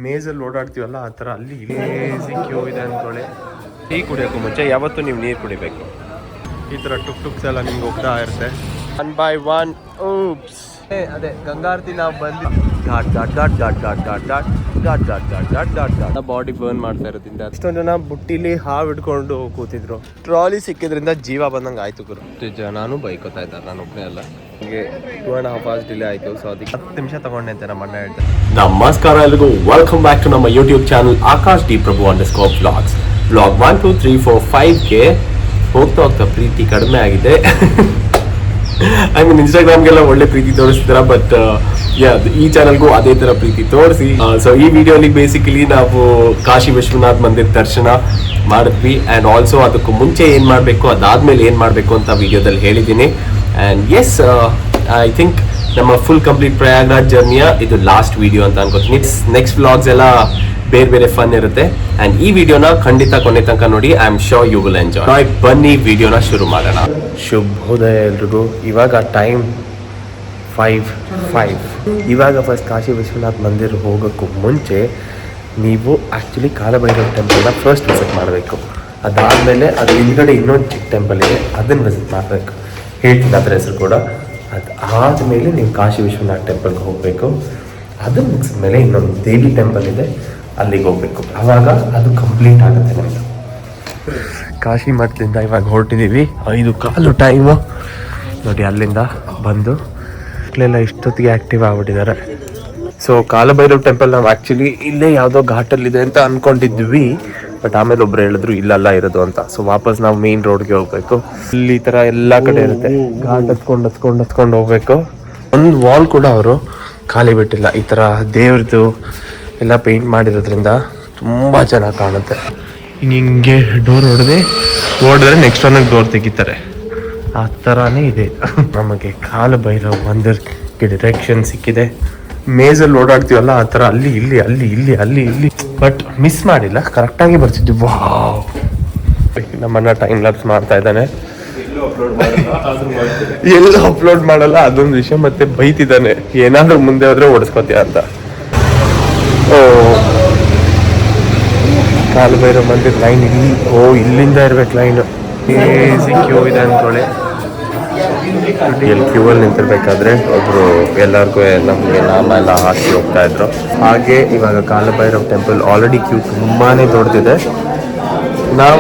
ಮೇಜಲ್ಲಿ ಓಡಾಡ್ತೀವಲ್ಲ ಆ ಥರ ಅಲ್ಲಿ ಕ್ಯೂ ಇದೆ ಅಂದ್ಕೊಳ್ಳಿ. ಟೀ ಕುಡಿಯೋಕ್ಕೂ ಮುಂಚೆ ಯಾವತ್ತೂ ನೀವು ನೀರು ಕುಡಿಬೇಕು. ಈ ಥರ ಟುಕ್ಸ್ ಎಲ್ಲ ನಿಮ್ಗೆ ಹೋಗ್ತಾ ಇರುತ್ತೆ 1 by 1. oops ಅದೇ ಗಂಗಾರತಿ ನಾವು ಬಂದು ಘಾಟ್ ಬಾಡಿ ಬರ್ನ್ ಮಾಡ್ತಾ ಇರೋದ್ರಿಂದ ಅಷ್ಟೊಂದು ಜನ ಬುಟ್ಟಿಲಿ ಹಾವು ಹಿಡ್ಕೊಂಡು ಕೂತಿದ್ರು. ಟ್ರಾಲಿ ಸಿಕ್ಕಿದ್ರಿಂದ ಜೀವ ಬಂದಂಗೆ ಆಯ್ತು ಗುರು. ನಾನು ಬೈಕೋತಾ ಇದ್ದಾರೆ, ನಾನು ಒಬ್ಬನೇ ಅಲ್ಲ. ಹೀಗೆ 2.5 hours ಡಿಲೇ ಆಯಿತು. ಸೊ ಅದಕ್ಕೆ 10 ನಿಮಿಷ ತಗೊಂಡೆ ಅಂತ ನಮ್ಮ ಅಣ್ಣ ಹೇಳ್ತಾರೆ. ನಮಸ್ಕಾರ ಎಲ್ರಿಗೂ, ವೆಲ್ಕಮ್ ಬ್ಯಾಕ್ ಟು ನಮ್ಮ ಯೂಟ್ಯೂಬ್ ಚಾನಲ್ ಆಕಾಶ್ ಡಿ ಪ್ರಭು ಅಂಡರ್ಸ್ಕೋರ್ ವ್ಲಾಗ್ಸ್. ವ್ಲಾಗ್ 1 2 3 4 5ಗೆ ಹೋಗ್ತಾ ಪ್ರೀತಿ ಕಡಿಮೆ ಆಗಿದೆ. ಐ ಮೀನ್ ಇನ್ಸ್ಟಾಗ್ರಾಮ್ಗೆಲ್ಲ ಒಳ್ಳೆ ಪ್ರೀತಿ ತೋರಿಸ್ತೀರಾ, ಬಟ್ ಈ ಚಾನಲ್ಗೂ ಅದೇ ತರ ಪ್ರೀತಿ ತೋರಿಸಿ. ಸೊ ಈ ವಿಡಿಯೋಲಿ ಬೇಸಿಕಲಿ ನಾವು ಕಾಶಿ ವಿಶ್ವನಾಥ್ ಮಂದಿರ್ ದರ್ಶನ ಮಾಡಿದ್ವಿ. ಆ್ಯಂಡ್ ಆಲ್ಸೋ ಅದಕ್ಕೂ ಮುಂಚೆ ಏನು ಮಾಡಬೇಕು, ಅದಾದ್ಮೇಲೆ ಏನು ಮಾಡಬೇಕು ಅಂತ ವಿಡಿಯೋದಲ್ಲಿ ಹೇಳಿದ್ದೀನಿ. ಆ್ಯಂಡ್ ಎಸ್, ಐ ಥಿಂಕ್ ನಮ್ಮ ಫುಲ್ ಕಂಪ್ಲೀಟ್ ಪ್ರಯಾಗ್ರಾಜ್ ಜರ್ನಿಯ ಇದು ಲಾಸ್ಟ್ ವಿಡಿಯೋ ಅಂತ ಅನ್ಕೋತೀನಿ. ನೆಕ್ಸ್ಟ್ ವ್ಲಾಗ್ಸ್ ಎಲ್ಲ ಬೇರೆ ಫನ್ ಇರುತ್ತೆ. ಆ್ಯಂಡ್ ಈ ವಿಡಿಯೋನ ಖಂಡಿತ ಕೊನೆ ತನಕ ನೋಡಿ. I am sure you will enjoy. ಬನ್ನಿ ವಿಡಿಯೋನ ಶುರು ಮಾಡೋಣ. ಶುಭೋದಯ ಎಲ್ರಿಗೂ. ಇವಾಗ ಟೈಮ್ 5:05. ಇವಾಗ ಫಸ್ಟ್ ಕಾಶಿ ವಿಶ್ವನಾಥ್ ಮಂದಿರ್ ಹೋಗೋಕ್ಕೂ ಮುಂಚೆ ನೀವು ಆ್ಯಕ್ಚುಲಿ ಕಾಲಭೈರವ ಟೆಂಪಲ್ನ ಫಸ್ಟ್ ವಿಸಿಟ್ ಮಾಡಬೇಕು. ಅದಾದಮೇಲೆ ಅದು ಹಿಂದ್ಗಡೆ ಇನ್ನೊಂದು ಚಿಕ್ಕ ಟೆಂಪಲ್ ಇದೆ, ಅದನ್ನು ವಿಸಿಟ್ ಮಾಡಬೇಕು. ಹೇಳ್ತೀನಿ ಅದರ ಹೆಸರು ಕೂಡ. ಅದು ಆದಮೇಲೆ ನೀವು ಕಾಶಿ ವಿಶ್ವನಾಥ್ ಟೆಂಪಲ್ಗೆ ಹೋಗಬೇಕು. ಅದನ್ನು ಮುಗಿಸಿದ ಮೇಲೆ ಇನ್ನೊಂದು ದೇವಿ ಟೆಂಪಲ್ ಇದೆ, ಅಲ್ಲಿಗೆ ಹೋಗಬೇಕು. ಆವಾಗ ಅದು ಕಂಪ್ಲೀಟ್ ಆಗುತ್ತೆ ನಮ್ಮದು. ಕಾಶಿ ಮಠದಿಂದ ಇವಾಗ ಹೊರಟಿದ್ದೀವಿ. 5:15 ಟೈಮು ನೋಡಿ. ಅಲ್ಲಿಂದ ಬಂದು ಮಕ್ಕಳೆಲ್ಲ ಇಷ್ಟೊತ್ತಿಗೆ ಆ್ಯಕ್ಟಿವ್ ಆಗಿಬಿಟ್ಟಿದ್ದಾರೆ. ಸೊ ಕಾಲಭೈರವ್ ಟೆಂಪಲ್ ನಾವು ಆ್ಯಕ್ಚುಲಿ ಇಲ್ಲೇ ಯಾವುದೋ ಘಾಟಲ್ಲಿದೆ ಅಂತ ಅಂದ್ಕೊಂಡಿದ್ವಿ, ಬಟ್ ಆಮೇಲೆ ಒಬ್ರು ಹೇಳಿದ್ರು ಇಲ್ಲೆಲ್ಲ ಇರೋದು ಅಂತ. ಸೊ ವಾಪಸ್ ನಾವು ಮೇನ್ ರೋಡ್ಗೆ ಹೋಗ್ಬೇಕು. ಇಲ್ಲಿ ಈ ಥರ ಎಲ್ಲ ಕಡೆ ಇರುತ್ತೆ, ಘಾಟ್ ಹತ್ಕೊಂಡು ಹೋಗ್ಬೇಕು. ಒಂದು ವಾಲ್ ಕೂಡ ಅವರು ಖಾಲಿ ಬಿಟ್ಟಿಲ್ಲ. ಈ ಥರ ದೇವ್ರದ್ದು ಎಲ್ಲ ಪೇಂಟ್ ಮಾಡಿರೋದ್ರಿಂದ ತುಂಬ ಚೆನ್ನಾಗಿ ಕಾಣುತ್ತೆ. ಹಿಂಗೆ ಡೋರ್ ಹೊಡೆದ್ರೆ ನೆಕ್ಸ್ಟ್ ಒನ್ಗೆ ಡೋರ್ ತೆಗಿತಾರೆ, ಆ ಥರನೇ ಇದೆ. ನಮಗೆ ಕಾಲಭೈರವ ಮಂದಿರಕ್ಕೆ ಡೈರೆಕ್ಷನ್ ಸಿಕ್ಕಿದೆ. ಮೇಜಲ್ಲಿ ಓಡಾಡ್ತೀವಲ್ಲ ಆ ಥರ ಅಲ್ಲಿ ಇಲ್ಲಿ ಬಟ್ ಮಿಸ್ ಮಾಡಿಲ್ಲ, ಕರೆಕ್ಟಾಗಿ ಬರ್ತಿದ್ವಿ. ವಾವ್, ನಮ್ಮನ್ನ ಟೈಮ್ ಲ್ಯಾಪ್ಸ್ ಮಾಡ್ತಾ ಇದ್ದಾನೆ. ಎಲ್ಲೂ ಅಪ್ಲೋಡ್ ಮಾಡಲ್ಲ ಅದೊಂದು ವಿಷಯ. ಮತ್ತೆ ಬೈತಿದ್ದಾನೆ, ಏನಾದ್ರೂ ಮುಂದೆ ಹೋದ್ರೆ ಓಡಿಸ್ಕೋತೀಯ ಅಂತ. ಓ, ಕಾಲಭೈರವ ಮಂದಿರ ಲೈನ್ ಇಲ್ಲಿ. ಓ, ಇಲ್ಲಿಂದ ಇರ್ಬೇಕು ಲೈನು. ಕ್ಯೂ ಇದೆ ಅಂದ್ಕೊಳ್ಳಿ. ಇಲ್ಲಿ ಕ್ಯೂ ಅಲ್ಲಿ ನಿಂತಿರ್ಬೇಕಾದ್ರೆ ಒಬ್ರು ಎಲ್ಲರಿಗೂ ನಮಗೆ ನಾಮ ಎಲ್ಲ ಹಾಕಿ ಹೋಗ್ತಾ ಇದ್ರು. ಹಾಗೆ ಇವಾಗ ಕಾಲಭೈರವ ಟೆಂಪಲ್ ಆಲ್ರೆಡಿ ಕ್ಯೂ ತುಂಬಾನೇ ದೊಡ್ಡದಿದೆ. ನಾವು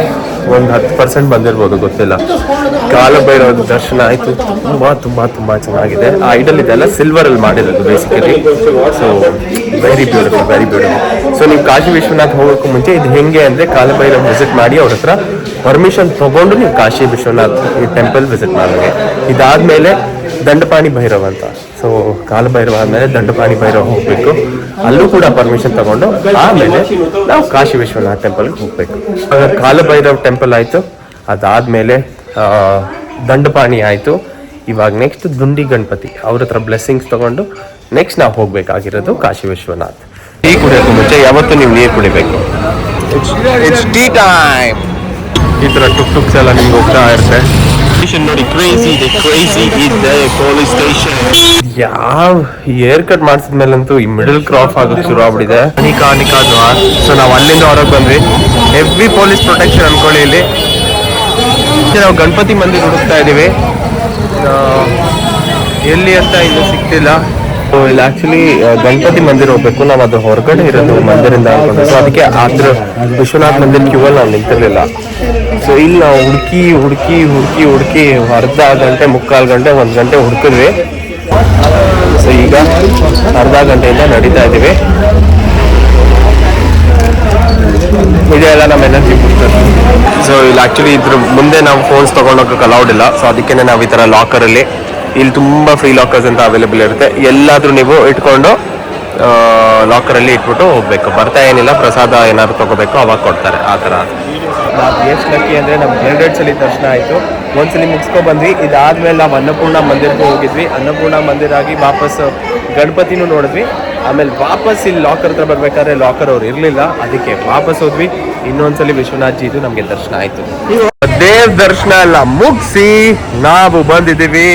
ಒಂದು 10% ಬಂದಿರ್ಬೋದು, ಗೊತ್ತಿಲ್ಲ. ಕಾಲಭೈರವದ ದರ್ಶನ ಆಯಿತು. ತುಂಬ ಚೆನ್ನಾಗಿದೆ. ಆ ಐಡಲ್ ಇದೆಲ್ಲ ಸಿಲ್ವರಲ್ಲಿ ಮಾಡಿರೋದು basically. So very beautiful. So ನೀವು ಕಾಶಿ ವಿಶ್ವನಾಥ್ ಹೋಗೋಕ್ಕೂ ಮುಂಚೆ ಇದು ಹೆಂಗೆ ಅಂದರೆ ಕಾಲಭೈರವ್ ವಿಸಿಟ್ ಮಾಡಿ ಅವ್ರ ಹತ್ರ ಪರ್ಮಿಷನ್ ತೊಗೊಂಡು ನೀವು ಕಾಶಿ ವಿಶ್ವನಾಥ್ ಈ ಟೆಂಪಲ್ ವಿಸಿಟ್ ಮಾಡೋಂಗೆ. ಇದಾದಮೇಲೆ ದಂಡಪಾಣಿ ಭೈರವ ಅಂತ. ಸೊ ಕಾಲಭೈರವ ಆದಮೇಲೆ ದಂಡಪಾಣಿ ಭೈರವ ಹೋಗಬೇಕು. ಅಲ್ಲೂ ಕೂಡ ಪರ್ಮಿಷನ್ ತಗೊಂಡು ಆಮೇಲೆ ನಾವು ಕಾಶಿ ವಿಶ್ವನಾಥ್ ಟೆಂಪಲ್ಗೆ ಹೋಗಬೇಕು. ಕಾಲಭೈರವ ಟೆಂಪಲ್ ಆಯಿತು, ಅದಾದಮೇಲೆ ದಂಡಪಾಣಿ ಆಯಿತು. ಇವಾಗ ನೆಕ್ಸ್ಟ್ ದುಂಡಿ ಗಣಪತಿ, ಅವ್ರ ಹತ್ರ ಬ್ಲೆಸ್ಸಿಂಗ್ಸ್ ತಗೊಂಡು ನೆಕ್ಸ್ಟ್ ನಾವು ಹೋಗಬೇಕಾಗಿರೋದು ಕಾಶಿ ವಿಶ್ವನಾಥ್. ಟೀ ಕುಡಿಯೋಕ್ಕೂ ಮುಂಚೆ ಯಾವತ್ತೂ ನೀವು ನೀರು ಕುಡಿಬೇಕು. It's tea time. ಈ ಥರ ಟುಕ್ಸ್ ಎಲ್ಲ ನಿಮ್ಗೆ ಹೋಗ್ತಾ ಇರುತ್ತೆ. ನೋಡಿ, ಕ್ರೇಜಿ ಇದೆ ಪೊಲೀಸ್ ಸ್ಟೇಷನ್. ಯಾವ ಏರ್ ಕಟ್ ಮಾಡಿಸಿದ್ಮೇಲಂತೂ ಈ ಮಿಡಲ್ ಕ್ರಾಸ್ ಆಗೋಕ್ಕೆ ಶುರು ಆಗ್ಬಿಟ್ಟಿದೆ. ಅನಿಕಾ ದ್ವಾರ್. ಸೊ ನಾವು ಅಲ್ಲಿಂದ ಹೊರಗೆ ಬಂದ್ವಿ. ಹೆವಿ ಪೊಲೀಸ್ ಪ್ರೊಟೆಕ್ಷನ್ ಅನ್ಕೊಳ್ಳಿ. ಇಲ್ಲಿ ನಾವು ಗಣಪತಿ ಮಂದಿರ ಹುಡುಕ್ತಾ ಇದ್ದೀವಿ, ಎಲ್ಲಿ ಅಂತ ಇನ್ನೂ ಸಿಗ್ತಿಲ್ಲ. ಇಲ್ಲಿ ಆಕ್ಚುಲಿ ಗಣಪತಿ ಮಂದಿರ ಹೋಗ್ಬೇಕು. ನಾವು ಅದು ಹೊರಗಡೆ ಇರೋದು ಮಂದಿರಿಂದ ಅನ್ಕೊಂಡು, ಸೊ ಅದಕ್ಕೆ ಅದ್ರ ವಿಶ್ವನಾಥ್ ಮಂದಿರ ಕ್ಯೂ ಅಲ್ಲಿ ನಾವು ನಿಂತಿರ್ಲಿಲ್ಲ. ಸೊ ಇಲ್ಲಿ ನಾವು ಹುಡುಕಿ ಅರ್ಧ ಗಂಟೆ, ಮುಕ್ಕಾಲು ಗಂಟೆ, 1 ಗಂಟೆ ಹುಡುಕಿದ್ವಿ. ಸೊ ಈಗ ಅರ್ಧ ಗಂಟೆಯಿಂದ ನಡೀತಾ ಇದ್ದೀವಿ. ಇದೆಲ್ಲ ನಮ್ಮ ಎನರ್ಜಿ ಬೂಸ್ಟರ್. ಸೊ ಇಲ್ಲಿ ಆಕ್ಚುಲಿ ಇದ್ರ ಮುಂದೆ ನಾವು ಫೋನ್ಸ್ ತೊಗೊಂಡೋಗಕ್ಕೆ ಅಲೌಡ್ ಇಲ್ಲ. ಸೊ ಅದಕ್ಕೆ ನಾವು ಈ ಥರ ಲಾಕರಲ್ಲಿ, ಇಲ್ಲಿ ತುಂಬ ಫ್ರೀ ಲಾಕರ್ಸ್ ಅಂತ ಅವೈಲೇಬಲ್ ಇರುತ್ತೆ. ಎಲ್ಲಾದರೂ ನೀವು ಇಟ್ಕೊಂಡು ಲಾಕರಲ್ಲಿ ಇಟ್ಬಿಟ್ಟು ಹೋಗ್ಬೇಕು. ಬರ್ತಾ ಏನಿಲ್ಲ, ಪ್ರಸಾದ ಏನಾದ್ರು ತೊಗೋಬೇಕು, ಅವಾಗ ಕೊಡ್ತಾರೆ. ಆ ಥರ ನಾವು ಎಷ್ಟು ಲಕ್ಕಿ ಅಂದರೆ ನಮ್ಗೆ 2 ಸಲ ದರ್ಶನ ಆಯಿತು. ಒಂದ್ಸಲಿ ಮುಗಿಸ್ಕೊಬಂದ್ವಿ. ಇದಾದ್ಮೇಲೆ ನಾವು ಅನ್ನಪೂರ್ಣ ಮಂದಿರಕ್ಕೂ ಹೋಗಿದ್ವಿ. ಅನ್ನಪೂರ್ಣ ಮಂದಿರ ಆಗಿ ವಾಪಸ್ ಗಣಪತಿನೂ ನೋಡಿದ್ವಿ. ಆಮೇಲೆ ವಾಪಸ್ ಇಲ್ಲಿ ಲಾಕರ್ ಹತ್ರ ಬರ್ಬೇಕಾದ್ರೆ ಲಾಕರ್ ಅವ್ರು ಇರಲಿಲ್ಲ, ಅದಕ್ಕೆ ವಾಪಸ್ ಹೋದ್ವಿ. ಇನ್ನೊಂದ್ಸಲಿ ವಿಶ್ವನಾಥ್ ಜಿದು ನಮಗೆ ದರ್ಶನ ಆಯಿತು. ದೇವ್ ದರ್ಶನ ಎಲ್ಲ ಮುಗಿಸಿ ನಾವು ಬಂದಿದ್ದೀವಿ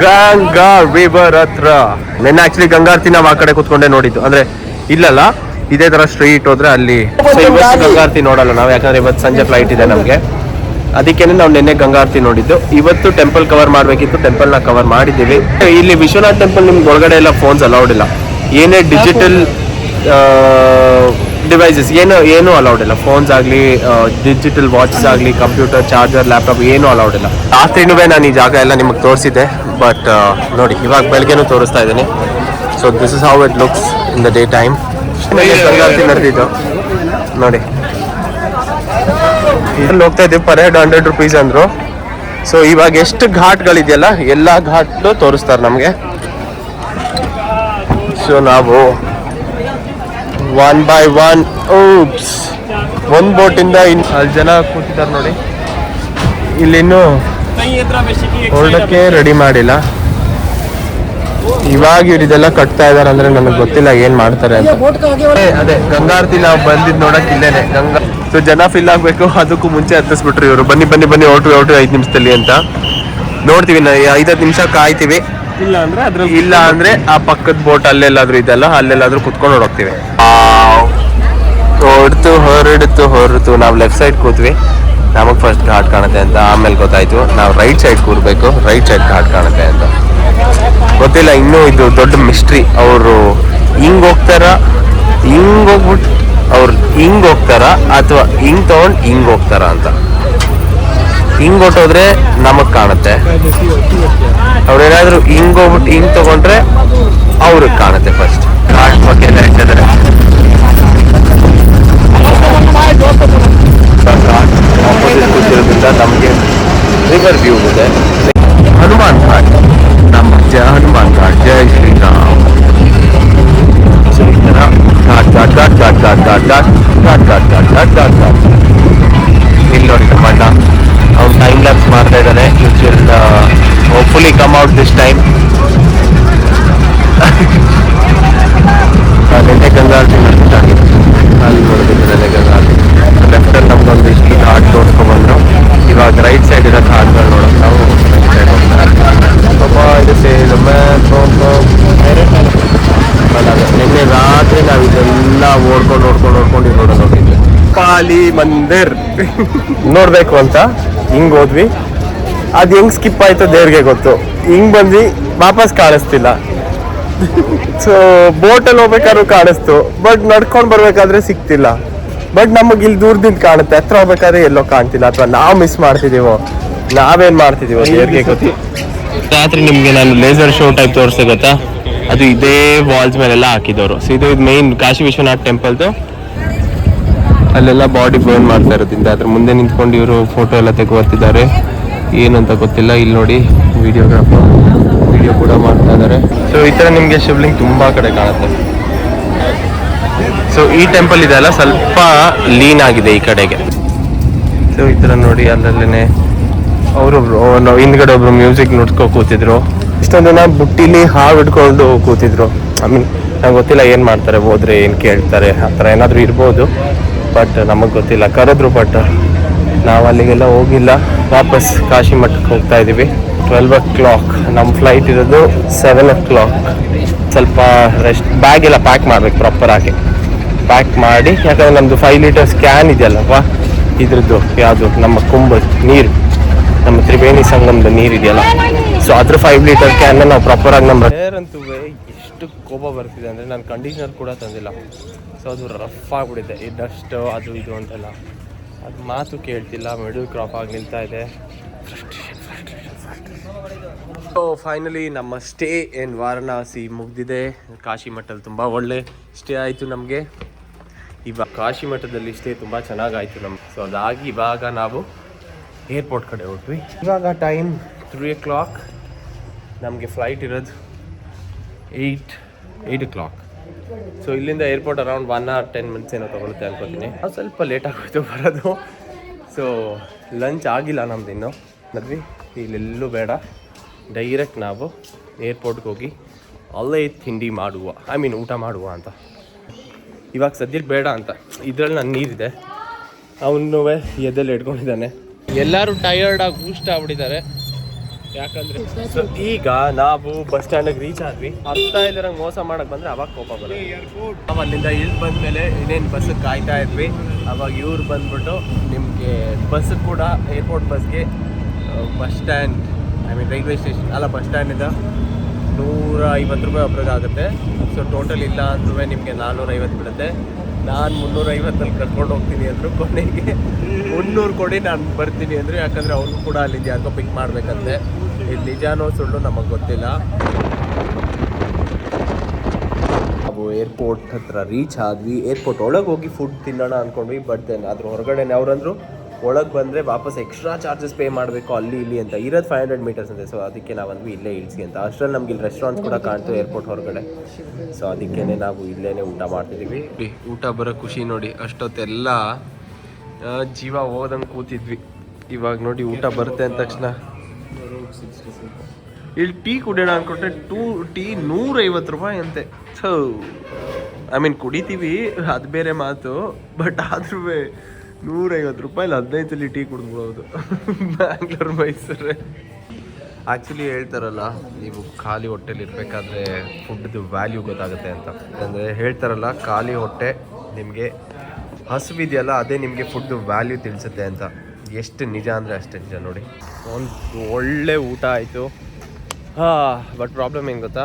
ಗಂಗಾ ರಿವರ್ ಹತ್ರ. ನೆನ್ನೆ ಆಕ್ಚುಲಿ ಗಂಗಾರ್ತಿ ನಾವು ಆ ಕಡೆ ಕೂತ್ಕೊಂಡೆ ನೋಡಿದ್ದು, ಅಂದ್ರೆ ಇಲ್ಲಲ್ಲ, ಇದೇ ತರ ಸ್ಟ್ರೀಟ್ ಹೋದ್ರೆ ಅಲ್ಲಿ. ಸೊ ಇವತ್ತು ಗಂಗಾರತಿ ನೋಡಲ್ಲ ನಾವು, ಯಾಕಂದ್ರೆ ಇವತ್ತು ಸಂಜೆ ಫ್ಲೈಟ್ ಇದೆ ನಮಗೆ. ಅದಕ್ಕೇನೆ ನಾವು ನಿನ್ನೆ ಗಂಗಾರತಿ ನೋಡಿದ್ದು. ಇವತ್ತು ಟೆಂಪಲ್ ಕವರ್ ಮಾಡಬೇಕಿತ್ತು, ಟೆಂಪಲ್ನ ಕವರ್ ಮಾಡಿದ್ದೀವಿ. ಇಲ್ಲಿ ವಿಶ್ವನಾಥ್ ಟೆಂಪಲ್ ನಿಮ್ಗೆ ಒಳಗಡೆ ಎಲ್ಲ ಫೋನ್ಸ್ ಅಲೌಡ್ ಇಲ್ಲ. ಏನೇ ಡಿಜಿಟಲ್ ಡಿವೈಸಸ್ ಏನು ಅಲೌಡ್ ಇಲ್ಲ. ಫೋನ್ಸ್ ಆಗಲಿ, ಡಿಜಿಟಲ್ ವಾಚಸ್ ಆಗಲಿ, ಕಂಪ್ಯೂಟರ್, ಚಾರ್ಜರ್, ಲ್ಯಾಪ್ಟಾಪ್ ಏನೂ ಅಲೌಡ್ ಇಲ್ಲ. ರಾತ್ರಿನೂ ನಾನು ಈ ಜಾಗ ಎಲ್ಲ ನಿಮಗೆ ತೋರಿಸಿದ್ದೆ, ಬಟ್ ನೋಡಿ ಇವಾಗ ಬೆಳಗ್ಗೆನೂ ತೋರಿಸ್ತಾ ಇದ್ದೀನಿ. So this is how it looks in the day time. Ganga Aarti ನಡೆದಿದ್ದು ನೋಡಿ. ಇಲ್ಲಿ ಹೋಗ್ತಾ ಇದ್ದೀವಿ, ಪರ್ ಹೆಡ್ 100 rupees ಅಂದರು. ಸೊ ಇವಾಗ ಎಷ್ಟು ಘಾಟ್ಗಳಿದೆಯಲ್ಲ ಎಲ್ಲ ಘಾಟ್ಲು ತೋರಿಸ್ತಾರೆ ನಮಗೆ. ಸೊ ನಾವು 1 by 1 ಒಂದು ಬೋಟಿಂದ ಅಲ್ಲಿ ಜನ ಕೂತಿದ್ದಾರೆ ನೋಡಿ. ಇಲ್ಲಿನ್ನೂ ಹೊರಡಕ್ಕೆ ರೆಡಿ ಮಾಡಿಲ್ಲ. ಇವಾಗ ಇವರಿದೆಲ್ಲ ಕಟ್ತಾ ಇದಾರೆ ಅಂದ್ರೆ ನನಗೆ ಗೊತ್ತಿಲ್ಲ ಏನ್ ಮಾಡ್ತಾರೆ ಅಂತ. ಅದೇ ಗಂಗಾರತಿ ನಾವು ಬಂದಿದ್ ನೋಡಕ್ ಇಲ್ಲೇನೆ ಗಂಗಾ. ಸೊ ಜನ ಫಿಲ್ ಆಗ್ಬೇಕು, ಅದಕ್ಕೂ ಮುಂಚೆ ಹತ್ತಿಸ್ಬಿಟ್ರು ಇವರು. ಬನ್ನಿ ಬನ್ನಿ ಬನ್ನಿ, ಹೊರಟು 5 ನಿಮಿಷದಲ್ಲಿ ಅಂತ. ನೋಡ್ತೀವಿ, 5 ನಿಮಿಷ ಕಾಯ್ತೀವಿ. ಇಲ್ಲ ಅಂದ್ರೆ ಆ ಪಕ್ಕದ ಬೋಟ್ ಅಲ್ಲೆಲ್ಲಾದ್ರೂ ಇದೆಲ್ಲ, ಅಲ್ಲೆಲ್ಲಾದ್ರೂ ಕುತ್ಕೊಂಡು ಹೋಗ್ತೀವಿ. ಹೊರಡ್ತು ನಾವು ಲೆಫ್ಟ್ ಸೈಡ್ ಕೂತ್ವಿ. ನಮಗೆ ಫಸ್ಟ್ ಘಾಟ್ ಕಾಣುತ್ತೆ ಅಂತ ಆಮೇಲೆ ಗೊತ್ತಾಯ್ತು ನಾವು ರೈಟ್ ಸೈಡ್ ಕೂರ್ಬೇಕು, ರೈಟ್ ಸೈಡ್ ಘಾಟ್ ಕಾಣುತ್ತೆ ಅಂತ. ಗೊತ್ತಿಲ್ಲ ಇನ್ನೂ, ಇದು ದೊಡ್ಡ ಮಿಸ್ಟ್ರಿ. ಅವರು ಹಿಂಗ್ ಹೋಗ್ತಾರ, ಹಿಂಗ್ ಹೋಗ್ಬಿಟ್ಟು ಅವ್ರು ಹಿಂಗ್ ಹೋಗ್ತಾರ, ಅಥವಾ ಹಿಂಗ್ ತಗೊಂಡು ಹಿಂಗ್ ಹೋಗ್ತಾರ ಅಂತ. ಹಿಂಗ್ ಹೊಟ್ಟೋದ್ರೆ ನಮಗ್ ಕಾಣುತ್ತೆ, ಅವ್ರೇನಾದ್ರು ಹಿಂಗ್ ಹೋಗ್ಬಿಟ್ಟು ಹಿಂಗ್ ತಗೊಂಡ್ರೆ ಅವ್ರಿಗೆ ಕಾಣುತ್ತೆ. ಫಸ್ಟ್ ಘಾಟ್ ಬಗ್ಗೆ ಎಲ್ಲ ಹೇಳ್ತಿದ್ದಾರೆ. ಆಪೋಸಿಟ್ ಕೂತಿರೋದ್ರಿಂದ ನಮಗೆ ರಿವರ್ ವ್ಯೂ ಇದೆ. ಹನುಮಾನ್ ಘಾಟ್, ನಮ್ಮ ಹನುಮಾನ್ ಘಾಟ್, ಜೈ ಶ್ರೀರಾಮ್. ಸೊ ಈ ಥರ ಘಾಟ್ ಘಾಟ್ ಘಾಟ್ ಘಾಟ್ ಘಾಟ್ ಘಾಟ್ ಘಾಟ್ ಘಾಟ್ ಘಾಟ್ ಘಾಟ್ ಘಾಟ್ ಘಾಟ್ ಘಾಟ್. ಇಲ್ಲಿ ನೋಡಿ ಟಮಣ್ಣ ಅವ್ರು ಟೈಮ್ ಲ್ಯಾಪ್ಸ್ ಮಾಡ್ತಾ ಇದ್ದಾರೆ. Which will hopefully come out this time. ನಿನ್ನೆ ಗಂಗಾರತಿ ನಡೆಸಿದ್ದಾಗಿದೆ, ಅಲ್ಲಿ ನೋಡಿದ್ದು ನೆನೆ ಗಂಗಾರತಿ. ಲೆಫ್ಟಲ್ಲಿ ನಮ್ಗೊಂದು ಇಷ್ಟು ಘಾಟ್ ತೋರಿಸ್ಕೊಂಡ್ಬಂದ್ರು. ಇವಾಗ ರೈಟ್ ಸೈಡ್ ಇರೋ ಘಾಟ್ಗಳು ನೋಡೋಕೆ ನಾವು ರೈಟ್ ಸೈಡ್ ಹೋಗ್ತಾರೆ. ನಿನ್ನೆ ರಾತ್ರಿ ನಾವು ಇದೆಲ್ಲ ಓಡ್ಕೊಂಡು ಇಲ್ಲಿ ನೋಡೋದು ಹೋಗಿದ್ವಿ. ಕಾಳಿ ಮಂದಿರ್ ನೋಡ್ಬೇಕು ಅಂತ ಹಿಂಗ್ ಹೋದ್ವಿ. ಅದು ಹೆಂಗ್ ಸ್ಕಿಪ್ ಆಯ್ತು ದೇವ್ರಿಗೆ ಗೊತ್ತು. ಹಿಂಗ್ ಬಂದ್ವಿ, ವಾಪಸ್ ಕಾಣಿಸ್ತಿಲ್ಲ. ಸೊ ಬೋಟಲ್ಲಿ ಹೋಗ್ಬೇಕಾದ್ರೂ ಕಾಣಿಸ್ತು, ಬಟ್ ನಡ್ಕೊಂಡು ಬರ್ಬೇಕಾದ್ರೆ ಸಿಕ್ತಿಲ್ಲ. ಬಟ್ ನಮಗೆ ಇಲ್ಲಿ ದೂರದಿಂದ ಕಾಣುತ್ತೆ, ಹತ್ರ ಹೋಗ್ಬೇಕಾದ್ರೆ ಎಲ್ಲೋ ಕಾಣ್ತಿಲ್ಲ. ಅಥವಾ ನಾವು ಮಿಸ್ ಮಾಡ್ತಿದೀವೋ, ನಾವೇನ್ ಮಾಡ್ತಿದೀವೋ ದೇವ್ರಿಗೆ ಗೊತ್ತು. ರಾತ್ರಿ ನಿಮ್ಗೆ ನಾನು ಲೇಸರ್ ಶೋ ಟೈಪ್ ತೋರಿಸ್ದೆ ಗೊತ್ತಾ, ಅದು ಇದೇ ವಾಲ್ಸ್ ಮೇಲೆಲ್ಲ ಹಾಕಿದವರು. ಸೊ ಇದು ಮೇನ್ ಕಾಶಿ ವಿಶ್ವನಾಥ್ ಟೆಂಪಲ್ದು. ಅಲ್ಲೆಲ್ಲ ಬಾಡಿ ಬರ್ನ್ ಮಾಡ್ತಾ ಇರೋದ್ರಿಂದ ಅದ್ರ ಮುಂದೆ ನಿಂತ್ಕೊಂಡು ಇವರು ಫೋಟೋ ಎಲ್ಲ ತೆಗೆದುಕೊಳ್ತಿದ್ದಾರೆ. ಏನಂತ ಗೊತ್ತಿಲ್ಲ. ಇಲ್ಲಿ ನೋಡಿ ವಿಡಿಯೋಗ್ರಾಫರ್ ವಿಡಿಯೋ ಕೂಡ ಮಾಡ್ತಾ ಇದ್ದಾರೆ. ಸೊ ಈ ಥರ ನಿಮಗೆ ಶಿವಲಿಂಗ್ ತುಂಬಾ ಕಡೆ ಕಾಣುತ್ತೆ. ಸೊ ಈ ಟೆಂಪಲ್ ಇದೆಲ್ಲ ಸ್ವಲ್ಪ ಲೀನ್ ಆಗಿದೆ ಈ ಕಡೆಗೆ. ಸೊ ಈ ಥರ ನೋಡಿ ಅಲ್ಲಲ್ಲೇ ಅವರೊಬ್ರು ಹಿಂದ್ಗಡೆ ಒಬ್ರು ಮ್ಯೂಸಿಕ್ ನುಡ್ಸ್ಕೊ ಕೂತಿದ್ರು. ಇಷ್ಟೊಂದು ಜನ ಬುಟ್ಟಿಲಿ ಹಾವು ಹಿಡ್ಕೊಂಡು ಕೂತಿದ್ರು. ಐ ಮೀನ್ ನಂಗೆ ಗೊತ್ತಿಲ್ಲ ಏನು ಮಾಡ್ತಾರೆ, ಹೋದ್ರೆ ಏನು ಕೇಳ್ತಾರೆ, ಆ ಥರ ಏನಾದರೂ ಇರ್ಬೋದು. ಬಟ್ ನಮಗೆ ಗೊತ್ತಿಲ್ಲ. ಕರೆದ್ರು, ಬಟ್ ನಾವು ಅಲ್ಲಿಗೆಲ್ಲ ಹೋಗಿಲ್ಲ. ವಾಪಸ್ ಕಾಶಿ ಮಠಕ್ಕೆ ಹೋಗ್ತಾ ಇದ್ದೀವಿ. 12 o'clock ನಮ್ಮ ಫ್ಲೈಟ್ ಇರೋದು. 7 o'clock ಸ್ವಲ್ಪ ರೆಸ್ಟ್. ಬ್ಯಾಗ್ ಎಲ್ಲ ಪ್ಯಾಕ್ ಮಾಡ್ಬೇಕು ಪ್ರಾಪರ್ ಆಗಿ. ಪ್ಯಾಕ್ ಮಾಡಿ, ಯಾಕಂದ್ರೆ ನಮ್ಮದು 5 ಲೀಟರ್ಸ್ ಕ್ಯಾನ್ ಇದೆಯಲ್ಲಪ್ಪ, ಇದ್ರದ್ದು ಯಾವುದು ನಮ್ಮ ಕುಂಭದ ನೀರು, ನಮ್ಮ ತ್ರಿವೇಣಿ ಸಂಗಮದ ನೀರು ಇದೆಯಲ್ಲ. ಸೊ ಅದ್ರ 5 ಲೀಟರ್ ಕ್ಯಾನ್ನ ನಾವು ಪ್ರಾಪರಾಗಿ ನಮ್ಮ ಅಂತೂ ಎಷ್ಟು ಕೋಪ ಬರ್ತಿದೆ ಅಂದರೆ ನಾನು ಕಂಡೀಷನರ್ ಕೂಡ ತಂದಿಲ್ಲ. ಸೊ ಅದು ರಫ್ ಆಗಿಬಿಟ್ಟಿದೆ. ಈ ಡಸ್ಟ್ ಅದು ಇದು ಅಂತೆಲ್ಲ ಅದು ಮಾತು ಕೇಳ್ತಿಲ್ಲ. ಮಿಡಲ್ ಕ್ರಾಪ್ ಆಗಿ ನಿಲ್ತಾ ಇದೆ. ಸೊ ಫೈನಲಿ ನಮ್ಮ ಸ್ಟೇ ಇನ್ ವಾರಣಾಸಿ ಮುಗ್ದಿದೆ. ಕಾಶಿ ಮಠದಲ್ಲಿ ತುಂಬ ಒಳ್ಳೆ ಸ್ಟೇ ಆಯಿತು ನಮಗೆ. ಇವಾಗ ಕಾಶಿ ಮಠದಲ್ಲಿ ಸ್ಟೇ ತುಂಬ ಚೆನ್ನಾಗಾಯಿತು ನಮ್ಗೆ. ಸೊ ಅದಾಗಿ ಇವಾಗ ನಾವು ಏರ್ಪೋರ್ಟ್ ಕಡೆ ಹೋಗ್ವಿ. ಇವಾಗ ಟೈಮ್ 3 o'clock. ನಮಗೆ ಫ್ಲೈಟ್ ಇರೋದು 8 o'clock. ಸೊ ಇಲ್ಲಿಂದ ಏರ್ಪೋರ್ಟ್ ಅರೌಂಡ್ 1 hour 10 minutes ಏನೋ ತೊಗೊಳುತ್ತೆ ಅನ್ಕೋತೀನಿ. ಅದು ಸ್ವಲ್ಪ ಲೇಟ್ ಆಗೋಯ್ತು ಬರೋದು. ಸೊ ಲಂಚ್ ಆಗಿಲ್ಲ ನಮ್ದು ಇನ್ನೂ. ಮದ್ವಿ ಇಲ್ಲೆಲ್ಲೂ ಬೇಡ, ಡೈರೆಕ್ಟ್ ನಾವು ಏರ್ಪೋರ್ಟ್ಗೆ ಹೋಗಿ ಅಲ್ಲೇ ತಿಂಡಿ ಮಾಡುವ, ಊಟ ಮಾಡುವ ಅಂತ. ಇವಾಗ ಸದ್ಯಕ್ಕೆ ಬೇಡ ಅಂತ. ಇದರಲ್ಲಿ ನನ್ನ ನೀರಿದೆ, ಅವನು ಎದೆಲ್ಲಿ ಇಟ್ಕೊಂಡಿದ್ದಾನೆ. ಎಲ್ಲರೂ ಟಯರ್ಡಾಗಿ ಬೂಸ್ಟ್ ಆಗ್ಬಿಟ್ಟಿದ್ದಾರೆ. ಯಾಕಂದ್ರೆ ಸೊ ಈಗ ನಾವು ಬಸ್ ಸ್ಟ್ಯಾಂಡಿಗೆ ರೀಚ್ ಆದ್ವಿ. ಅರ್ಥ ಇಲ್ಲರಂಗೆ ಮೋಸ ಮಾಡಕ್ ಬಂದ್ರೆ ಅವಾಗ ಕೋಪ ಬರುತ್ತೆ. ನಾವು ಅಲ್ಲಿಂದ ಇಳಿದು ಬಂದ್ಮೇಲೆ ಇನ್ನೇನು ಬಸ್ಸಿಗೆ ಕಾಯ್ತಾ ಇದ್ವಿ. ಅವಾಗ ಇವ್ರು ಬಂದ್ಬಿಟ್ಟು ನಿಮಗೆ ಬಸ್ ಕೂಡ ಏರ್ಪೋರ್ಟ್ ಬಸ್ಗೆ ಬಸ್ ಸ್ಟ್ಯಾಂಡ್ ರೈಲ್ವೆ ಸ್ಟೇಷನ್ ಅಲ್ಲ ಬಸ್ ಸ್ಟ್ಯಾಂಡಿಂದ 150 ರೂಪಾಯಿ ಒಬ್ರಿಗೆ ಆಗುತ್ತೆ. ಸೊ ಟೋಟಲ್ ಇಲ್ಲ ಅಂದ್ರೂ ನಿಮಗೆ 450 ಬೀಳುತ್ತೆ. ನಾನು 350 ಕರ್ಕೊಂಡು ಹೋಗ್ತೀನಿ ಅಂದರು. ಕೊನೆಗೆ 300 ಕೊಡಿ ನಾನು ಬರ್ತೀನಿ ಅಂದರು. ಯಾಕಂದರೆ ಅವ್ರಿಗೂ ಕೂಡ ಅಲ್ಲಿಂದ ಯಾಕೋ ಪಿಕ್ ಮಾಡಬೇಕಂತೆ. ಇದು ನಿಜಾನೋ ಸುಳ್ಳು ನಮಗೆ ಗೊತ್ತಿಲ್ಲ. ನಾವು ಏರ್ಪೋರ್ಟ್ ಹತ್ರ ರೀಚ್ ಆದ್ವಿ. ಏರ್ಪೋರ್ಟ್ ಒಳಗೆ ಹೋಗಿ ಫುಡ್ ತಿನ್ನೋಣ ಅಂದ್ಕೊಂಡ್ವಿ. ಬಟ್ ದೆನ್ ಅದ್ರ ಹೊರಗಡೆನೆ ಅವ್ರಂದ್ರು ಒಳಗೆ ಬಂದರೆ ವಾಪಸ್ ಎಕ್ಸ್ಟ್ರಾ ಚಾರ್ಜಸ್ ಪೇ ಮಾಡಬೇಕು ಅಲ್ಲಿ ಇಲ್ಲಿ ಅಂತ. ಇರೋದು 500 ಮೀಟರ್ಸ್ ಅಂತೆ. ಸೊ ಅದಕ್ಕೆ ನಾವಂದ್ವಿ ಇಲ್ಲೇ ಇಳಿಸಿ ಅಂತ. ಅಷ್ಟರಲ್ಲಿ ನಮ್ಗೆ ಇಲ್ಲಿ ರೆಸ್ಟೋರೆಂಟ್ಸ್ ಕೂಡ ಕಾಣ್ತು ಏರ್ಪೋರ್ಟ್ ಹೊರಗಡೆ. ಸೊ ಅದಕ್ಕೇ ನಾವು ಇಲ್ಲೇ ಊಟ ಮಾಡ್ತಿದ್ದೀವಿ. ಊಟ ಬರೋ ಖುಷಿ ನೋಡಿ. ಅಷ್ಟೊತ್ತೆಲ್ಲ ಜೀವ ಹೋದಂಗೆ ಕೂತಿದ್ವಿ. ಇವಾಗ ನೋಡಿ ಊಟ ಬರುತ್ತೆ ಅಂದ ತಕ್ಷಣ ಇಲ್ಲಿ ಟೀ ಕುಡಿಯೋಣ ಅಂದ್ಕೊಟ್ರೆ ಟೀ 150 ರೂಪಾಯಿ ಅಂತೆ. ಸೊ ಕುಡಿತೀವಿ, ಅದು ಬೇರೆ ಮಾತು. ಬಟ್ ಆದ್ರೂ 150 ರೂಪಾಯಿಲಿ 15 ಟೀ ಕುಡಿದ್ಬಿಡೋದು ಬ್ಯಾಂಗ್ಳೂರು ಮೈಸೂರೇ. ಆ್ಯಕ್ಚುಲಿ ಹೇಳ್ತಾರಲ್ಲ, ನೀವು ಖಾಲಿ ಹೊಟ್ಟೆಲಿ ಇರಬೇಕಾದ್ರೆ ಫುಡ್ದು ವ್ಯಾಲ್ಯೂ ಗೊತ್ತಾಗುತ್ತೆ ಅಂತ. ಅಂದರೆ ಹೇಳ್ತಾರಲ್ಲ, ಖಾಲಿ ಹೊಟ್ಟೆ ನಿಮಗೆ ಹಸುವಿದೆಯಲ್ಲ ಅದೇ ನಿಮಗೆ ಫುಡ್ದು ವ್ಯಾಲ್ಯೂ ತಿಳಿಸುತ್ತೆ ಅಂತ. ಎಷ್ಟು ನಿಜ ಅಂದರೆ ಅಷ್ಟೇ ನಿಜ ನೋಡಿ. ಒಂದು ಒಳ್ಳೆ ಊಟ ಆಯಿತು. ಬಟ್ ಪ್ರಾಬ್ಲಮ್ ಏನು ಗೊತ್ತಾ,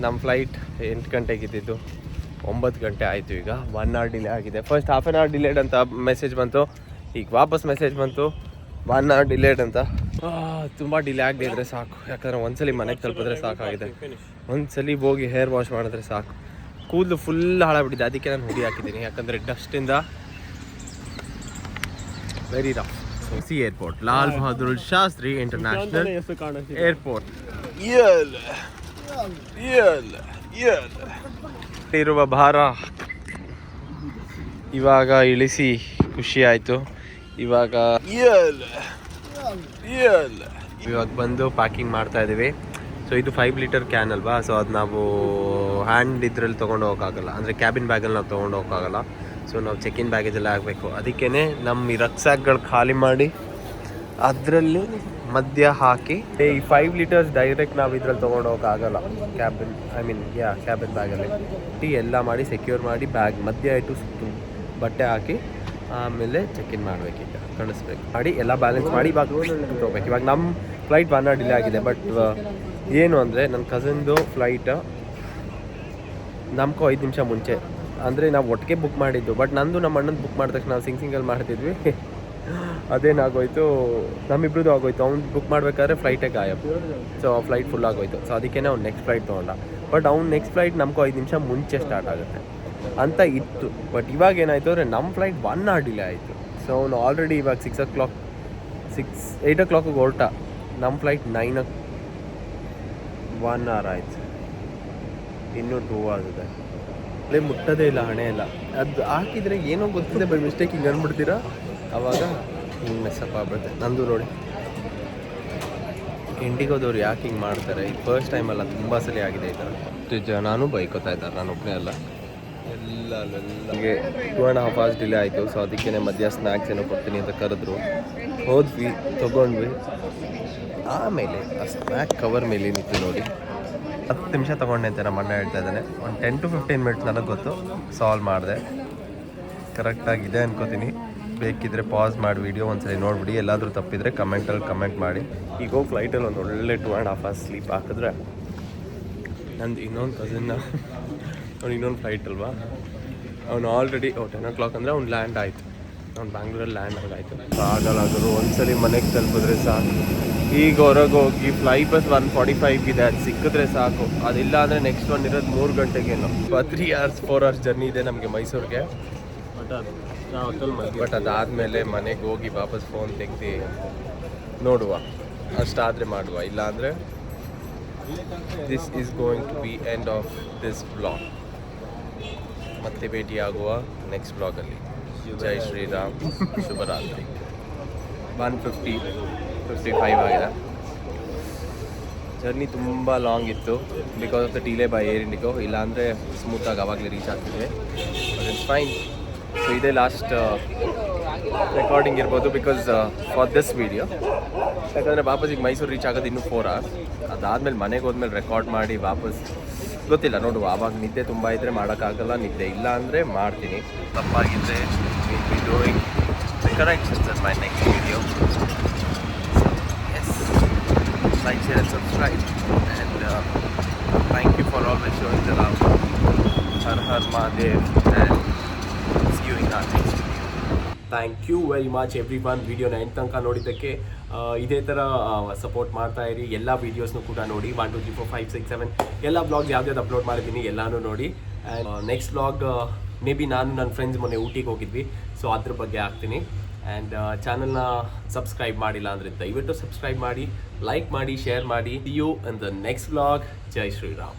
ನಮ್ಮ ಫ್ಲೈಟ್ 8 ಗಂಟೆಗೆ ಇದ್ದಿದ್ದು 9 ಗಂಟೆ ಆಯಿತು. ಈಗ 1 hour ಡಿಲೇ ಆಗಿದೆ. First half an hour delayed ಅಂತ ಮೆಸೇಜ್ ಬಂತು. ಈಗ ವಾಪಸ್ ಮೆಸೇಜ್ ಬಂತು 1 hour ಡಿಲೇಡ್ ಅಂತ. ತುಂಬ ಡಿಲೇ ಆಗದೆ ಇದ್ರೆ ಸಾಕು. ಯಾಕಂದರೆ ಒಂದ್ಸಲಿ ಮನೆಗೆ ತಲುಪಿದ್ರೆ ಸಾಕಾಗಿದೆ. ಒಂದ್ಸಲಿ ಹೋಗಿ ಹೇರ್ ವಾಶ್ ಮಾಡಿದ್ರೆ ಸಾಕು. ಕೂದಲು ಫುಲ್ ಹಾಳಾಗ್ಬಿಟ್ಟಿದೆ. ಅದಕ್ಕೆ ನಾನು ಹುಡಿ ಹಾಕಿದ್ದೀನಿ. ಯಾಕಂದರೆ ಡಸ್ಟಿಂದ very rough. See airport, Lal Bahadur Shastri international airport ಇರುವ ಭಾರ ಇವಾಗ ಇಳಿಸಿ ಖುಷಿ ಆಯಿತು. ಇವಾಗ ಬಂದು ಪ್ಯಾಕಿಂಗ್ ಮಾಡ್ತಾ ಇದ್ದೀವಿ. ಸೊ ಇದು 5 ಲೀಟರ್ ಕ್ಯಾನ್ ಅಲ್ವಾ. ಸೊ ಅದು ನಾವು ಹ್ಯಾಂಡ್ ಇದ್ರಲ್ಲಿ ತೊಗೊಂಡು ಹೋಗೋಕ್ಕಾಗಲ್ಲ. ಅಂದರೆ ಕ್ಯಾಬಿನ್ ಬ್ಯಾಗಲ್ಲಿ ನಾವು ತೊಗೊಂಡು ಹೋಗೋಕ್ಕಾಗಲ್ಲ. ಸೊ ನಾವು ಚೆಕ್-ಇನ್ ಬ್ಯಾಗೇಜ್ ಎಲ್ಲ ಆಗಬೇಕು. ಅದಕ್ಕೇ ನಮ್ಮ ಈ ರಕ್ಸಾಕ್ಗಳು ಖಾಲಿ ಮಾಡಿ ಅದರಲ್ಲಿ ಮಧ್ಯ ಹಾಕಿ ಈ 5 ಲೀಟರ್ಸ್ ಡೈರೆಕ್ಟ್ ನಾವು ಇದ್ರಲ್ಲಿ ತೊಗೊಂಡು ಹೋಗೋಕ್ಕಾಗಲ್ಲ. ಕ್ಯಾಬಿನ್ ಬ್ಯಾಗಲ್ಲಿ ಟೀ ಎಲ್ಲ ಮಾಡಿ ಸೆಕ್ಯೂರ್ ಮಾಡಿ ಬ್ಯಾಗ್ ಮಧ್ಯ ಇಟ್ಟು ಸುತ್ತು ಬಟ್ಟೆ ಹಾಕಿ ಆಮೇಲೆ ಚೆಕ್-ಇನ್ ಮಾಡಬೇಕೀಗ. ಕಳಿಸ್ಬೇಕು ಮಾಡಿ ಎಲ್ಲ ಬ್ಯಾಲೆನ್ಸ್ ಮಾಡಿ ಇವಾಗ ಹೋಗ್ಬೇಕು. ಇವಾಗ ನಮ್ಮ ಫ್ಲೈಟ್ 1 hour ಡಿಲೇ ಆಗಿದೆ. ಬಟ್ ಏನು ಅಂದರೆ ನನ್ನ ಕಸಿನ್ದು ಫ್ಲೈಟ್ ನಮ್ಗೂ 5 ನಿಮಿಷ ಮುಂಚೆ. ಅಂದರೆ ನಾವು ಒಟ್ಟಿಗೆ ಬುಕ್ ಮಾಡಿದ್ದು. ಬಟ್ ನಂದು ನಮ್ಮ ಅಣ್ಣನ ಬುಕ್ ಮಾಡಿದ ತಕ್ಷಣ ನಾವು ಸಿಂಗಲ್ ಮಾಡ್ತಿದ್ವಿ. ಅದೇನಾಗೋಯ್ತು, ನಮ್ಮಿಬ್ರದ್ದು ಆಗೋಯ್ತು. ಅವ್ನು ಬುಕ್ ಮಾಡಬೇಕಾದ್ರೆ ಫ್ಲೈಟೇ ಗಾಯಬ್. ಸೊ ಫ್ಲೈಟ್ ಫುಲ್ ಆಗೋಯ್ತು. ಸೊ ಅದಕ್ಕೇ ಅವ್ನು ನೆಕ್ಸ್ಟ್ ಫ್ಲೈಟ್ ತೊಗೊಂಡ. ಬಟ್ ಅವ್ನು ನೆಕ್ಸ್ಟ್ ಫ್ಲೈಟ್ ನಮಗೂ 5 ನಿಮಿಷ ಮುಂಚೆ ಸ್ಟಾರ್ಟ್ ಆಗುತ್ತೆ ಅಂತ ಇತ್ತು. ಬಟ್ ಇವಾಗ ಏನಾಯಿತು ಅಂದರೆ ನಮ್ಮ ಫ್ಲೈಟ್ 1 hour ಡಿಲೇ ಆಯಿತು. ಸೊ ಅವನು ಆಲ್ರೆಡಿ ಇವಾಗ 8 o'clock ಹೊರಟ. ನಮ್ಮ ಫ್ಲೈಟ್ 9 1 hour ಆಯಿತು. ಇನ್ನೂ 2 hours ಇದೆ. ಅಲ್ಲೇ ಮುಟ್ಟೋದೇ ಇಲ್ಲ, ಹಣೆ ಇಲ್ಲ. ಅದು ಹಾಕಿದರೆ ಏನೋ ಗೊತ್ತಿದೆ ಬೈ ಮಿಸ್ಟೇಕ್ ಹಿಂಗೆ ಅಂದ್ಬಿಡ್ತೀರಾ. ಆವಾಗ ಹಿಂಗೆ ಮೆಸ್ಸಪ್ ಆಗ್ಬಿಡುತ್ತೆ. ನಂದು ನೋಡಿ ಇಂಡಿಗೋದವ್ರು ಯಾಕೆ ಹಿಂಗೆ ಮಾಡ್ತಾರೆ. ಈ ಫಸ್ಟ್ ಟೈಮಲ್ಲ, ತುಂಬ ಸಲ ಆಗಿದೆ ಈ ಥರ. ಜನನೂ ಬೈಕೋತಾ ಇದ್ದಾರೆ, ನಾನು ಒಬ್ಬನೇ ಅಲ್ಲ. ನಮಗೆ 2.5 hours ಡಿಲೇ ಆಯಿತು. ಸೊ ಅದಕ್ಕೇ ಮಧ್ಯ ಸ್ನ್ಯಾಕ್ಸ್ ಏನೋ ಕೊಡ್ತೀನಿ ಅಂತ ಕರೆದ್ರು. ಹೋದ್ವಿ, ತೊಗೊಂಡ್ವಿ. ಆಮೇಲೆ ಆ ಸ್ನ್ಯಾಕ್ ಕವರ್ ಮೇಲೆ ನಿಂತು ನೋಡಿ 10 ನಿಮಿಷ ತೊಗೊಂಡೆ ಅಂತ ನಮ್ಮ ಅಣ್ಣ ಹೇಳ್ತಾ ಇದ್ದಾನೆ. ಒಂದು 10 to 15 minutes ನನಗೆ ಗೊತ್ತು. ಸಾಲ್ವ್ ಮಾಡಿದೆ, ಕರೆಕ್ಟಾಗಿದೆ ಅನ್ಕೋತೀನಿ. ಬೇಕಿದ್ರೆ ಪಾಸ್ ಮಾಡಿ ವಿಡಿಯೋ ಒಂದ್ಸರಿ ನೋಡಿಬಿಡಿ. ಎಲ್ಲಾದರೂ ತಪ್ಪಿದರೆ ಕಮೆಂಟಲ್ಲಿ ಕಮೆಂಟ್ ಮಾಡಿ. ಈಗ ಹೋಗಿ ಫ್ಲೈಟಲ್ಲಿ ಒಂದು ಒಳ್ಳೆ 2.5 hours ಸ್ಲೀಪ್ ಹಾಕಿದ್ರೆ ನಂದು ಇನ್ನೊಂದು ಕಸಿನ್ನ ಅವ್ನು ಇನ್ನೊಂದು ಫ್ಲೈಟ್ ಅಲ್ವಾ, ಅವನು ಆಲ್ರೆಡಿ 10 o'clock ಅಂದರೆ ಅವ್ನು ಲ್ಯಾಂಡ್ ಆಯಿತು. ಅವ್ನು ಬ್ಯಾಂಗ್ಳೂರಲ್ಲಿ ಲ್ಯಾಂಡ್ ಆಗಾಯಿತು. ಆಗಲಾದರೂ ಒಂದ್ಸಲಿ ಮನೆಗೆ ತಲುಪಿದ್ರೆ ಸಾಕು. ಈಗ ಹೊರಗೆ ಹೋಗಿ ಫ್ಲೈ ಬಸ್ 1:45 ಇದೆ, ಅದು ಸಿಕ್ಕಿದ್ರೆ ಸಾಕು. ಅದಿಲ್ಲ ಅಂದರೆ ನೆಕ್ಸ್ಟ್ ಒನ್ ಇರೋದು 3 ಗಂಟೆಗೇನು. 3 hours 4 hours ಜರ್ನಿ ಇದೆ ನಮಗೆ ಮೈಸೂರಿಗೆ. ಬಟ್ ಅದಾದಮೇಲೆ ಮನೆಗೆ ಹೋಗಿ ವಾಪಸ್ ಫೋನ್ ತೆಗ್ದು ನೋಡುವ, ಅಷ್ಟಾದರೆ ಮಾಡುವ. ಇಲ್ಲಾಂದರೆ this is going to be end of this blog. ಮತ್ತೆ ಭೇಟಿಯಾಗುವ ನೆಕ್ಸ್ಟ್ ಬ್ಲಾಗಲ್ಲಿ. ಜೈ ಶ್ರೀರಾಮ್, ಶುಭರಾತ್ರಿ. 1:55 ಆಗಿದೆ. ಜರ್ನಿ ತುಂಬ ಲಾಂಗ್ ಇತ್ತು because of the delay by air IndiGo. ಇಲ್ಲಾಂದರೆ ಸ್ಮೂತಾಗಿ ಆವಾಗಲೇ ರೀಚ್ ಆಗ್ತಿದೆ. But it's fine. ಸೊ ಇದೇ ಲಾಸ್ಟ್ ರೆಕಾರ್ಡಿಂಗ್ ಇರ್ಬೋದು ಬಿಕಾಸ್ ಫಾರ್ ದಿಸ್ ವಿಡಿಯೋ. ಯಾಕಂದರೆ ವಾಪಸ್ ಈಗ ಮೈಸೂರು ರೀಚ್ ಆಗೋದು ಇನ್ನೂ 4 hours. ಅದಾದಮೇಲೆ ಮನೆಗೆ ಹೋದ್ಮೇಲೆ ರೆಕಾರ್ಡ್ ಮಾಡಿ ವಾಪಸ್ ಗೊತ್ತಿಲ್ಲ ನೋಡುವ. ಆವಾಗ ನಿದ್ದೆ ತುಂಬ ಇದ್ದರೆ ಮಾಡೋಕ್ಕಾಗಲ್ಲ, ನಿದ್ದೆ ಇಲ್ಲ ಅಂದರೆ ಮಾಡ್ತೀನಿ. ತಪ್ಪಾಗಿದ್ದರೆ be doing corrections in my next video. Yes, like, share and subscribe and thank you for always showing the love. Har Har Mahadev and see you in our next video. Thank you very much everyone. ವಿಡಿಯೋನ ಎಂಟು ತನಕ ನೋಡಿದ್ದಕ್ಕೆ ಇದೇ ಥರ support ಮಾಡ್ತಾ ಇರಿ. ಎಲ್ಲ ವೀಡಿಯೋಸ್ನು ಕೂಡ ನೋಡಿ. 1 2 3 4 5 6 7 ಎಲ್ಲ ಬ್ಲಾಗ್ಸ್ ಯಾವ್ದು ಅಪ್ಲೋಡ್ ಮಾಡಿದ್ದೀನಿ ಎಲ್ಲನೂ ನೋಡಿ. And next blog may be ನಾನು ನನ್ನ ಫ್ರೆಂಡ್ಸ್ ಮೊನ್ನೆ ಊಟಿಗೆ ಹೋಗಿದ್ವಿ, ಸೊ ಅದ್ರ ಬಗ್ಗೆ ಹಾಕ್ತೀನಿ. ಆ್ಯಂಡ್ ಚಾನಲ್ನ ಸಬ್ಸ್ಕ್ರೈಬ್ ಮಾಡಿಲ್ಲ ಅಂದರೆ ದಯವಿಟ್ಟು ಸಬ್ಸ್ಕ್ರೈಬ್ ಮಾಡಿ, ಲೈಕ್ ಮಾಡಿ, ಶೇರ್ ಮಾಡಿ. See you in the next blog. ಜೈ ಶ್ರೀರಾಮ್.